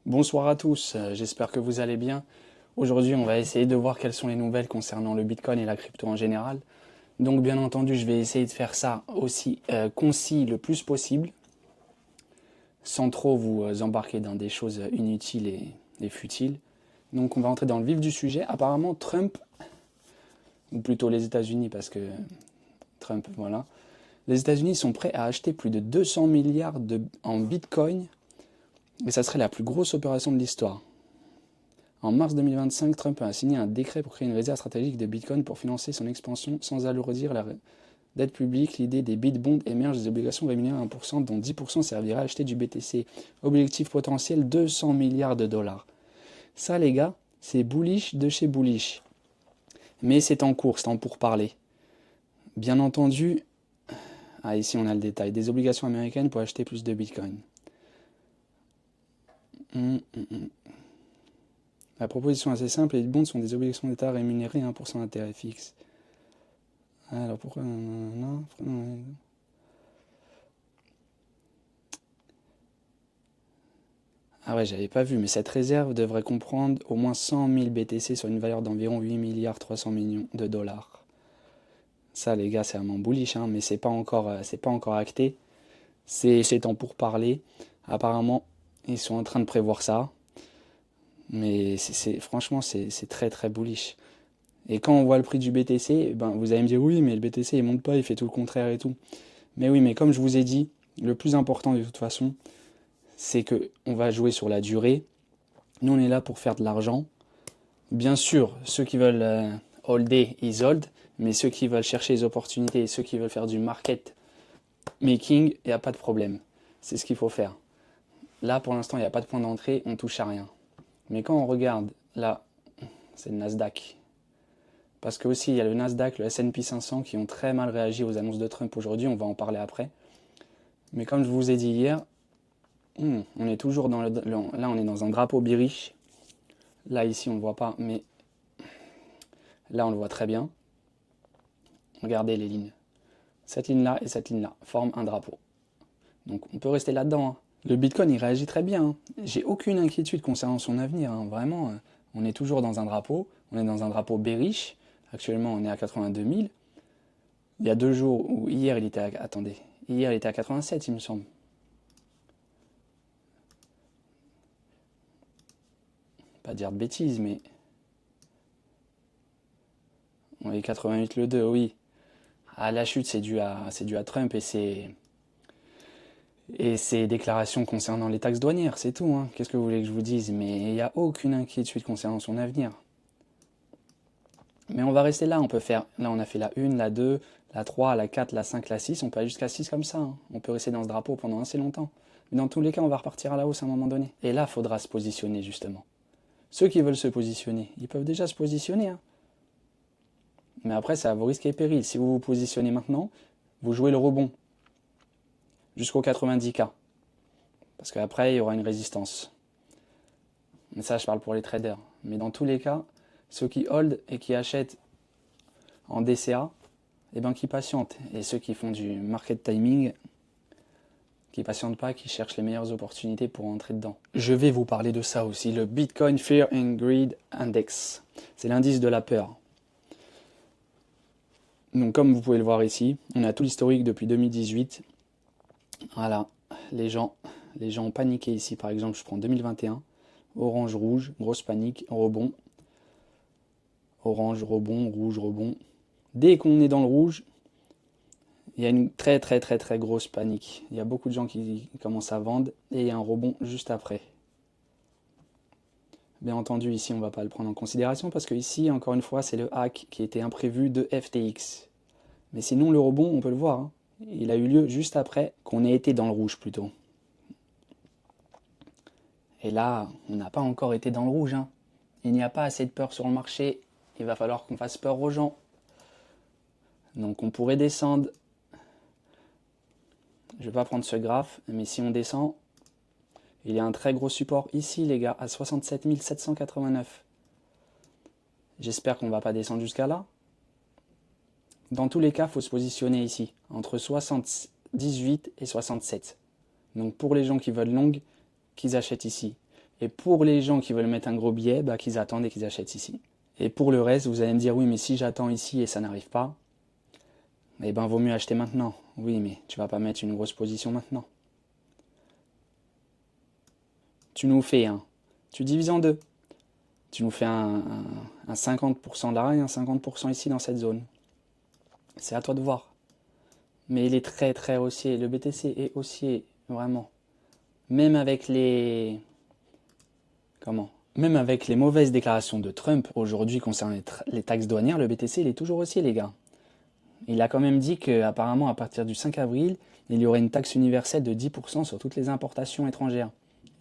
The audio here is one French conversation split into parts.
Bonsoir à tous, j'espère que vous allez bien. Aujourd'hui, on va essayer de voir quelles sont les nouvelles concernant le Bitcoin et la crypto en général. Donc, bien entendu, je vais essayer de faire ça aussi concis le plus possible, sans trop vous embarquer dans des choses inutiles et futiles. Donc, on va entrer dans le vif du sujet. Apparemment, Trump, ou plutôt les États-Unis, parce que Trump, voilà, les États-Unis sont prêts à acheter plus de 200 milliards en Bitcoin, et ça serait la plus grosse opération de l'histoire. En mars 2025, Trump a signé un décret pour créer une réserve stratégique de Bitcoin pour financer son expansion sans alourdir la dette publique. L'idée des Bitbonds émerge des obligations rémunérées à 1%, dont 10% servira à acheter du BTC. Objectif potentiel 200 milliards de dollars. Ça, les gars, c'est bullish de chez bullish. Mais c'est en cours, c'est en pourparlers. Bien entendu, ici on a le détail, des obligations américaines pour acheter plus de Bitcoin. La proposition est assez simple, les bonds sont des obligations d'État rémunérées à 1% d'intérêt fixe. Alors pourquoi non. Ah ouais, j'avais pas vu, mais cette réserve devrait comprendre au moins 100 000 BTC sur une valeur d'environ 8 milliards 300 millions de dollars. Ça, les gars, c'est vraiment bullish, hein, mais c'est pas encore acté. C'est en pourparlers. Apparemment, ils sont en train de prévoir ça. Mais franchement, c'est très très bullish. Et quand on voit le prix du BTC, ben, vous allez me dire oui, mais le BTC il monte pas, il fait tout le contraire et tout. Mais oui, mais comme je vous ai dit, le plus important de toute façon, c'est que on va jouer sur la durée. Nous, on est là pour faire de l'argent. Bien sûr, ceux qui veulent holder, ils hold, mais ceux qui veulent chercher les opportunités et ceux qui veulent faire du market making, il n'y a pas de problème. C'est ce qu'il faut faire. Là, pour l'instant, il n'y a pas de point d'entrée, on touche à rien. Mais quand on regarde, là, c'est le Nasdaq. Parce que aussi, il y a le Nasdaq, le S&P 500 qui ont très mal réagi aux annonces de Trump aujourd'hui, on va en parler après. Mais comme je vous ai dit hier, on est toujours dans là on est dans un drapeau bearish. Là ici on ne le voit pas, mais là on le voit très bien. Regardez les lignes. Cette ligne-là et cette ligne-là forment un drapeau. Donc on peut rester là-dedans, hein. Le Bitcoin il réagit très bien, hein. J'ai aucune inquiétude concernant son avenir, hein. Vraiment, on est toujours dans un drapeau. On est dans un drapeau bearish. Actuellement on est à 82 000. Il y a 2 jours, ou hier il était à... Attendez, hier il était à 87 il me semble. Pas dire de bêtises, mais... Oui, 88 le 2, oui. Ah, la chute, c'est dû à Trump et ses déclarations concernant les taxes douanières, c'est tout, hein. Qu'est-ce que vous voulez que je vous dise? Mais il n'y a aucune inquiétude concernant son avenir. Mais on va rester là, on peut faire... Là, on a fait la 1, la 2, la 3, la 4, la 5, la 6, on peut aller jusqu'à 6 comme ça, hein. On peut rester dans ce drapeau pendant assez longtemps. Mais dans tous les cas, on va repartir à la hausse à un moment donné. Et là, il faudra se positionner, justement. Ceux qui veulent se positionner, ils peuvent déjà se positionner, hein. Mais après, ça à vos risques et périls. Si vous vous positionnez maintenant, vous jouez le rebond jusqu'au 90K. Parce qu'après, il y aura une résistance. Mais ça, je parle pour les traders. Mais dans tous les cas, ceux qui hold et qui achètent en DCA, eh ben, qui patientent. Et ceux qui font du market timing, qui patientent pas, qui cherchent les meilleures opportunités pour entrer dedans. Je vais vous parler de ça aussi, le Bitcoin Fear and Greed Index. C'est l'indice de la peur. Donc comme vous pouvez le voir ici, on a tout l'historique depuis 2018. Voilà, les gens ont paniqué ici. Par exemple, je prends 2021, orange, rouge, grosse panique, rebond. Orange, rebond, rouge, rebond. Dès qu'on est dans le rouge, il y a une très très très très grosse panique. Il y a beaucoup de gens qui commencent à vendre et il y a un rebond juste après. Bien entendu, ici, on ne va pas le prendre en considération parce que ici, encore une fois, c'est le hack qui était imprévu de FTX. Mais sinon, le rebond, on peut le voir, hein. Il a eu lieu juste après qu'on ait été dans le rouge plutôt. Et là, on n'a pas encore été dans le rouge, hein. Il n'y a pas assez de peur sur le marché. Il va falloir qu'on fasse peur aux gens. Donc on pourrait descendre. Je ne vais pas prendre ce graphe, mais si on descend, il y a un très gros support ici, les gars, à 67 789. J'espère qu'on ne va pas descendre jusqu'à là. Dans tous les cas, il faut se positionner ici, entre 78 et 67. Donc pour les gens qui veulent long, qu'ils achètent ici. Et pour les gens qui veulent mettre un gros billet, bah, qu'ils attendent et qu'ils achètent ici. Et pour le reste, vous allez me dire, oui, mais si j'attends ici et ça n'arrive pas, eh ben, vaut mieux acheter maintenant. Oui, mais tu vas pas mettre une grosse position maintenant. Tu nous fais tu divises en deux. Tu nous fais un 50% là et un 50% ici dans cette zone. C'est à toi de voir. Mais il est très très haussier. Le BTC est haussier, vraiment. Même avec les... Comment? Même avec les mauvaises déclarations de Trump aujourd'hui concernant les taxes douanières, le BTC il est toujours haussier, les gars. Il a quand même dit qu'apparemment à partir du 5 avril, il y aurait une taxe universelle de 10% sur toutes les importations étrangères.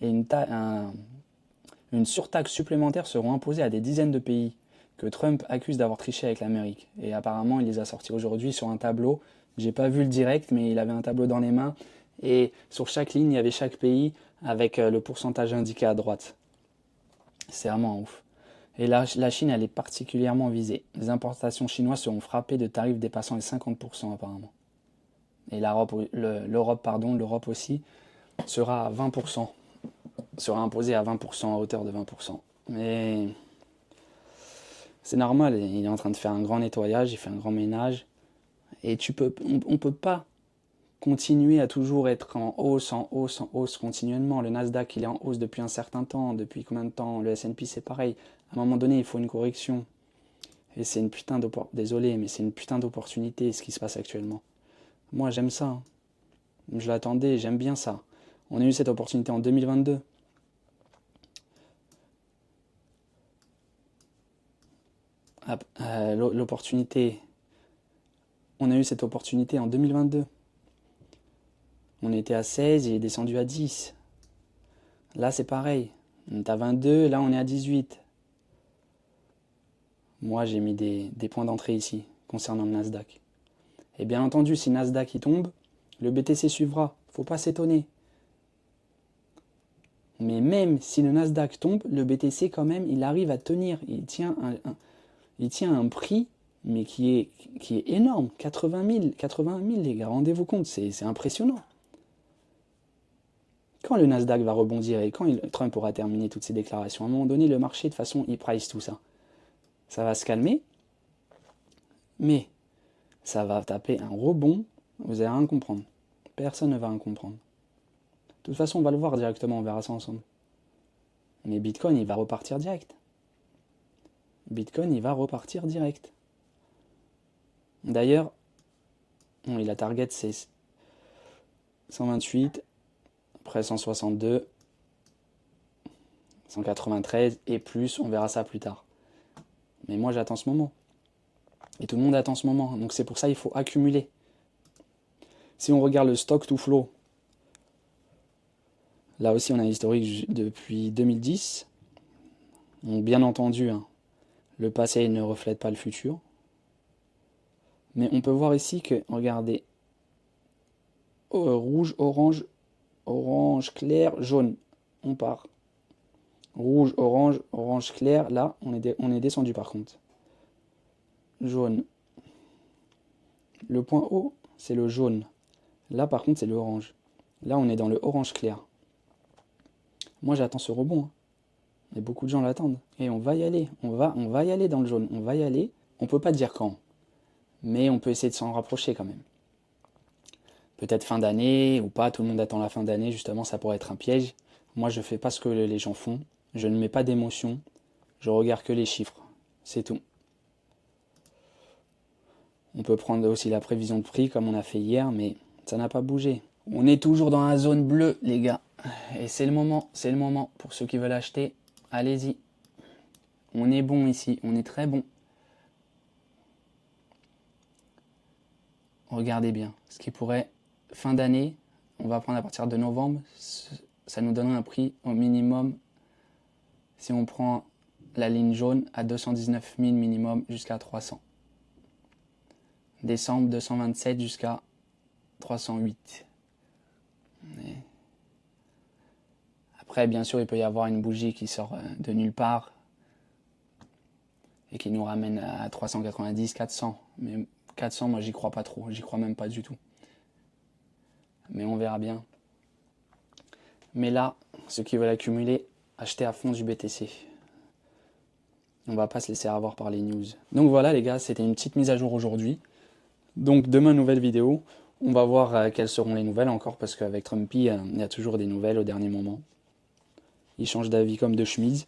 Et une surtaxe supplémentaire seront imposées à des dizaines de pays que Trump accuse d'avoir triché avec l'Amérique. Et apparemment, il les a sortis aujourd'hui sur un tableau. J'ai pas vu le direct, mais il avait un tableau dans les mains. Et sur chaque ligne, il y avait chaque pays avec le pourcentage indiqué à droite. C'est vraiment ouf. Et la Chine, elle est particulièrement visée. Les importations chinoises seront frappées de tarifs dépassant les 50% apparemment. Et l'Europe aussi sera à 20%. Sera imposée à 20%, à hauteur de 20%. Mais c'est normal, il est en train de faire un grand nettoyage, il fait un grand ménage. Et on peut pas continuer à toujours être en hausse continuellement. Le Nasdaq, il est en hausse depuis un certain temps. Depuis combien de temps? Le S&P, c'est pareil. À un moment donné, il faut une correction. Et c'est une putain d'opportunité. Désolé, mais c'est une putain d'opportunité ce qui se passe actuellement. Moi, j'aime ça. Je l'attendais, j'aime bien ça. On a eu cette opportunité en 2022. L'opportunité. On a eu cette opportunité en 2022. On était à 16, il est descendu à 10. Là, c'est pareil. On est à 22, là, on est à 18. Moi, j'ai mis des points d'entrée ici, concernant le Nasdaq. Et bien entendu, si Nasdaq il tombe, le BTC suivra. Faut pas s'étonner. Mais même si le Nasdaq tombe, le BTC, quand même, il arrive à tenir. Il tient un prix, mais qui est énorme. 80 000, les gars, rendez-vous compte, c'est impressionnant. Quand le Nasdaq va rebondir et quand Trump aura terminé toutes ses déclarations, à un moment donné, le marché, de toute façon, il price tout ça. Ça va se calmer, mais ça va taper un rebond, vous allez rien comprendre. Personne ne va rien comprendre. De toute façon, on va le voir directement, on verra ça ensemble. Mais Bitcoin, il va repartir direct. Bitcoin, il va repartir direct. D'ailleurs, la target, c'est 128, après 162, 193 et plus, on verra ça plus tard. Mais moi, j'attends ce moment. Et tout le monde attend ce moment. Donc c'est pour ça qu'il faut accumuler. Si on regarde le stock to flow, là aussi on a un historique depuis 2010. Donc bien entendu, le passé ne reflète pas le futur. Mais on peut voir ici que, regardez, rouge, orange, orange clair, jaune. On part. Rouge, orange, orange clair. Là, on est descendu par contre. Jaune. Le point haut, c'est le jaune. Là, par contre, c'est le orange. Là, on est dans le orange clair. Moi, j'attends ce rebond. Et beaucoup de gens l'attendent. Et on va y aller. On va y aller dans le jaune. On va y aller. On peut pas dire quand. Mais on peut essayer de s'en rapprocher quand même. Peut-être fin d'année ou pas. Tout le monde attend la fin d'année. Justement, ça pourrait être un piège. Moi, je fais pas ce que les gens font. Je ne mets pas d'émotion. Je regarde que les chiffres. C'est tout. On peut prendre aussi la prévision de prix comme on a fait hier, mais ça n'a pas bougé. On est toujours dans la zone bleue, les gars. Et c'est le moment pour ceux qui veulent acheter. Allez-y. On est bon ici, on est très bon. Regardez bien. Ce qui pourrait, fin d'année, on va prendre à partir de novembre, ça nous donnerait un prix au minimum, si on prend la ligne jaune, à 219 000 minimum jusqu'à 300. Décembre, 227 jusqu'à 308. Après, bien sûr, il peut y avoir une bougie qui sort de nulle part et qui nous ramène à 390, 400. Mais 400, moi, j'y crois pas trop. J'y crois même pas du tout. Mais on verra bien. Mais là, ceux qui veulent accumuler, acheter à fond du BTC. On va pas se laisser avoir par les news. Donc voilà les gars, c'était une petite mise à jour aujourd'hui. Donc demain, nouvelle vidéo. On va voir quelles seront les nouvelles encore, parce qu'avec Trumpy, il y a toujours des nouvelles au dernier moment. Il change d'avis comme de chemise.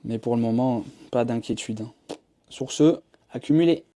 Mais pour le moment, pas d'inquiétude. Sur ce, accumulez.